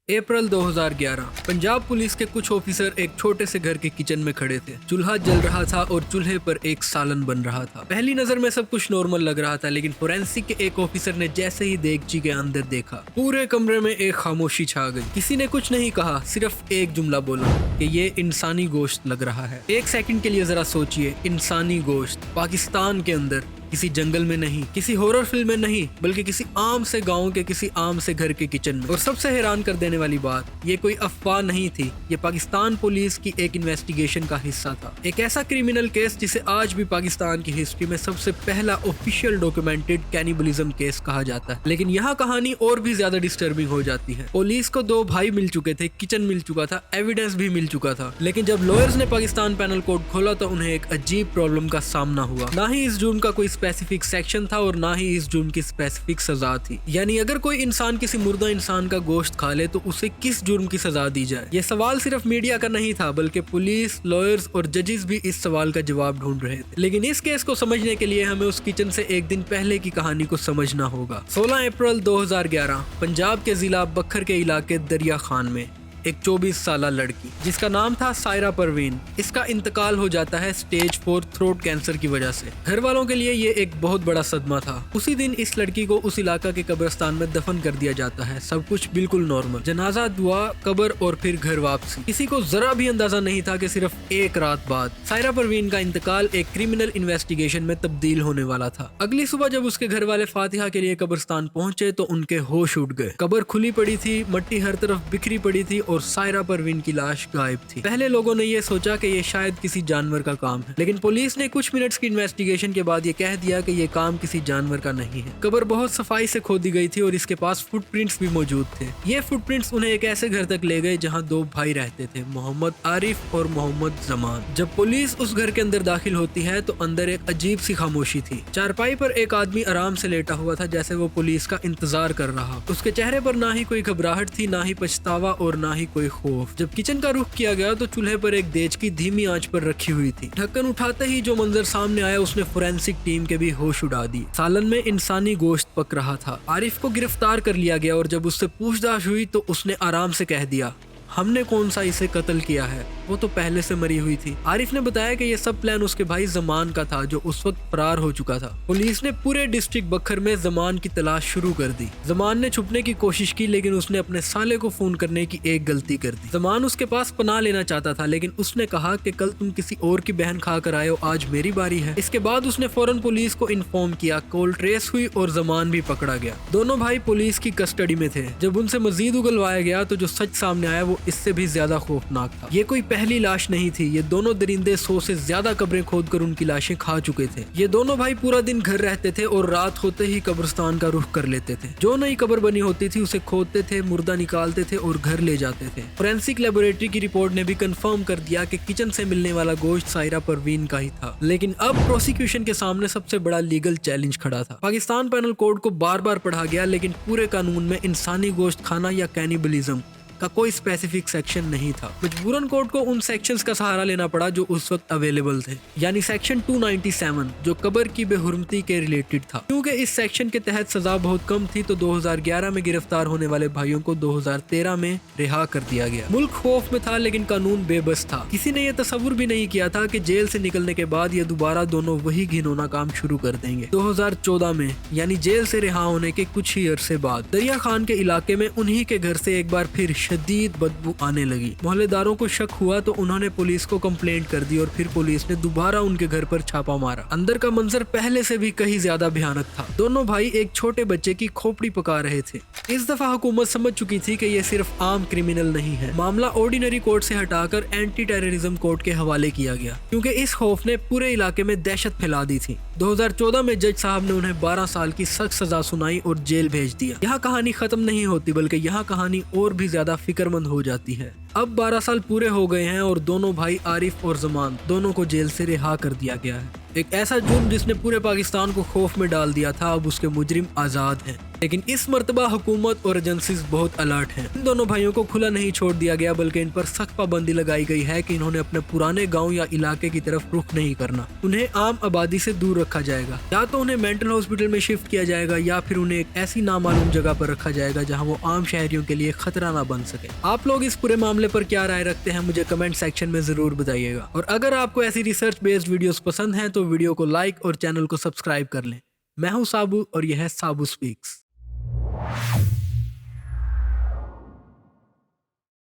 अप्रैल 2011 Punjab police के कुछ officer एक छोटे से घर के किचन में खड़े थे। चूल्हा जल रहा था और चूल्हे पर एक सालन बन रहा था। पहली नजर में सब कुछ नॉर्मल लग रहा था, लेकिन फोरेंसिक के एक ऑफिसर ने जैसे ही देगची के अंदर देखा, पूरे कमरे में एक खामोशी छा गई। किसी ने कुछ नहीं कहा, सिर्फ एक जुमला बोला कि ये इंसानी गोश्त लग रहा है। एक सेकंड के लिए जरा सोचिए, इंसानी गोश्त पाकिस्तान के अंदर, किसी जंगल में नहीं, किसी हॉरर फिल्म में नहीं, बल्कि किसी आम से गांव के किसी आम से घर के किचन में। और सबसे हैरान कर देने वाली बात, ये कोई अफवाह नहीं थी, ये पाकिस्तान पुलिस की एक इन्वेस्टिगेशन का हिस्सा था। एक ऐसा क्रिमिनल केस जिसे आज भी पाकिस्तान की हिस्ट्री में सबसे पहला ऑफिशियल डॉक्यूमेंटेड कैनिबलिज्म केस कहा जाता है। लेकिन यहाँ कहानी और भी ज्यादा डिस्टर्बिंग हो जाती है। पुलिस को दो भाई मिल चुके थे, किचन मिल चुका था, एविडेंस भी मिल चुका था, लेकिन जब लॉयर्स ने पाकिस्तान पेनल कोड खोला तो उन्हें एक अजीब प्रॉब्लम का सामना हुआ। ना ही इस जुर्म का कोई स्पेसिफिक सेक्शन था और ना ही इस जुर्म की स्पेसिफिक सजा थी। यानी अगर कोई इंसान किसी मुर्दा इंसान का गोश्त खा ले तो उसे किस जुर्म की सजा दी जाए। यह सवाल सिर्फ मीडिया का नहीं था, बल्कि पुलिस, लॉयर्स और जजेस भी इस सवाल का जवाब ढूंढ रहे थे। लेकिन इस केस को समझने के लिए हमें उस किचन से एक दिन पहले की कहानी को समझना होगा। 16 अप्रैल 2011 पंजाब के जिला बखर के इलाके दरिया खान में एक 24 साला लड़की जिसका नाम था सायरा परवीन, इसका इंतकाल हो जाता है स्टेज 4 थ्रोट कैंसर की वजह से। घर वालों के लिए ये एक बहुत बड़ा सदमा था। उसी दिन इस लड़की को उस इलाका के कब्रिस्तान में दफन कर दिया जाता है। सब कुछ बिल्कुल नॉर्मल, जनाजा, दुआ, कब्र और फिर घर वापसी। किसी को जरा भी अंदाजा नहीं था कि सिर्फ एक रात बाद सायरा परवीन का इंतकाल एक क्रिमिनल इन्वेस्टिगेशन में तब्दील होने वाला था। अगली सुबह जब उसके घर वाले फातिहा के लिए कब्रिस्तान पहुंचे तो उनके होश उड़ गए। कब्र खुली पड़ी थी, मट्टी हर तरफ बिखरी पड़ी थी और सायरा परवीन की लाश गायब थी। पहले लोगों ने ये सोचा कि ये शायद किसी जानवर का काम है, लेकिन पुलिस ने कुछ मिनट्स की इन्वेस्टिगेशन के बाद ये कह दिया कि ये काम किसी जानवर का नहीं है। कब्र बहुत सफाई से खोदी गई थी और इसके पास फुटप्रिंट्स भी मौजूद थे। ये फुटप्रिंट्स उन्हें एक ऐसे घर तक ले गए जहाँ दो भाई रहते थे, मोहम्मद आरिफ और मोहम्मद जमान। जब पुलिस उस घर के अंदर दाखिल होती है तो अंदर एक अजीब सी खामोशी थी। चारपाई पर एक आदमी आराम से लेटा हुआ था, जैसे वो पुलिस का इंतजार कर रहा। उसके चेहरे पर ना ही कोई घबराहट थी, ना ही पछतावा और ना ही कोई खौफ। जब किचन का रुख किया गया तो चूल्हे पर एक देचकी धीमी आंच पर रखी हुई थी। ढक्कन उठाते ही जो मंजर सामने आया उसने फोरेंसिक टीम के भी होश उड़ा दिए। सालन में इंसानी गोश्त पक रहा था। आरिफ को गिरफ्तार कर लिया गया और जब उससे पूछताछ हुई तो उसने आराम से कह दिया, हमने कौन सा इसे कत्ल किया है, वो तो पहले से मरी हुई थी। आरिफ ने बताया कि ये सब प्लान उसके भाई जमान का था जो उस वक्त फरार हो चुका था। पुलिस ने पूरे डिस्ट्रिक्ट बखर में जमान की तलाश शुरू कर दी। जमान ने छुपने की कोशिश की, लेकिन उसने अपने साले को फोन करने की एक गलती कर दी। जमान उसके पास पनाह लेना चाहता था, लेकिन उसने कहा कि कल तुम किसी और की बहन खा कर आए हो, आज मेरी बारी है। इसके बाद उसने फौरन पुलिस को इन्फॉर्म किया। कॉल ट्रेस हुई और जमान भी पकड़ा गया। दोनों भाई पुलिस की कस्टडी में थे। जब उनसे मजीद उगलवाया गया तो जो सच सामने आया वो इससे भी ज्यादा खौफनाक था। ये कोई पहली लाश नहीं थी, ये दोनों दरिंदे 100 से ज्यादा कब्रें खोदकर उनकी लाशें खा चुके थे। ये दोनों भाई पूरा दिन घर रहते थे और रात होते ही कब्रिस्तान का रुख कर लेते थे। जो नई कब्र बनी होती थी उसे खोदते थे, मुर्दा निकालते थे और घर ले जाते थे। फोरेंसिक लेबोरेटरी की रिपोर्ट ने भी कंफर्म कर दिया कि किचन से मिलने वाला गोश्त सायरा परवीन का ही था। लेकिन अब प्रोसिक्यूशन के सामने सबसे बड़ा लीगल चैलेंज खड़ा था। पाकिस्तान पेनल कोड को बार बार पढ़ा गया, लेकिन पूरे कानून में इंसानी गोश्त खाना या कैनिबलिज्म का कोई स्पेसिफिक सेक्शन नहीं था। मजबूरन कोर्ट को उन सेक्शंस का सहारा लेना पड़ा जो उस वक्त अवेलेबल थे, यानी सेक्शन 297 जो कब्र की बेहुरमती के रिलेटेड था। क्योंकि इस सेक्शन के तहत सजा बहुत कम थी तो 2011 में गिरफ्तार होने वाले भाइयों को 2013 में रिहा कर दिया गया। मुल्क खौफ में था, लेकिन कानून बेबस था। किसी ने यह तस्वुर भी नहीं किया था कि जेल से निकलने के बाद ये दोबारा दोनों वही घिनौना काम शुरू कर देंगे। 2014 में, यानी जेल से रिहा होने के कुछ ही अरसे बाद, दरिया खान के इलाके में उन्हीं के घर से एक बार फिर शदीद बदबू आने लगी। मोहल्लेदारों को शक हुआ तो उन्होंने पुलिस को कंप्लेंट कर दी और फिर पुलिस ने दोबारा उनके घर पर छापा मारा। अंदर का मंजर पहले से भी कहीं ज्यादा भयानक था। दोनों भाई एक छोटे बच्चे की खोपड़ी पका रहे थे। इस दफा हुकूमत समझ चुकी थी कि ये सिर्फ आम क्रिमिनल नहीं है। मामला ऑर्डिनरी कोर्ट से हटाकर एंटी टेररिज्म कोर्ट के हवाले किया गया, क्योंकि इस खौफ ने पूरे इलाके में दहशत फैला दी थी। 2014 में जज साहब ने उन्हें 12 साल की सख्त सजा सुनाई और जेल भेज दिया। यहाँ कहानी खत्म नहीं होती, बल्कि यहाँ कहानी और भी ज्यादा फिक्रमंद हो जाती है। अब 12 साल पूरे हो गए हैं और दोनों भाई आरिफ और जमान दोनों को जेल से रिहा कर दिया गया है। एक ऐसा जुर्म जिसने पूरे पाकिस्तान को खौफ में डाल दिया था, अब उसके मुजरिम आजाद हैं। लेकिन इस मर्तबा हुकूमत और एजेंसीज बहुत अलर्ट हैं। इन दोनों भाइयों को खुला नहीं छोड़ दिया गया, बल्कि इन पर सख्त पाबंदी लगाई गई है कि इन्होंने अपने पुराने गांव या इलाके की तरफ रुख नहीं करना। उन्हें आम आबादी से दूर रखा जाएगा, या तो उन्हें मेंटल हॉस्पिटल में शिफ्ट किया जाएगा या फिर उन्हें एक ऐसी नामालूम जगह पर रखा जाएगा जहां वो आम शहरियों के लिए खतरा ना बन सके। आप लोग इस पूरे मामले पर क्या राय रखते हैं, मुझे कमेंट सेक्शन में जरूर बताइएगा। और अगर आपको ऐसी रिसर्च बेस्ड वीडियोस पसंद हैं तो वीडियो को लाइक और चैनल को सब्सक्राइब कर लें। मैं हूं साबू और यह है साबू स्पीक्स।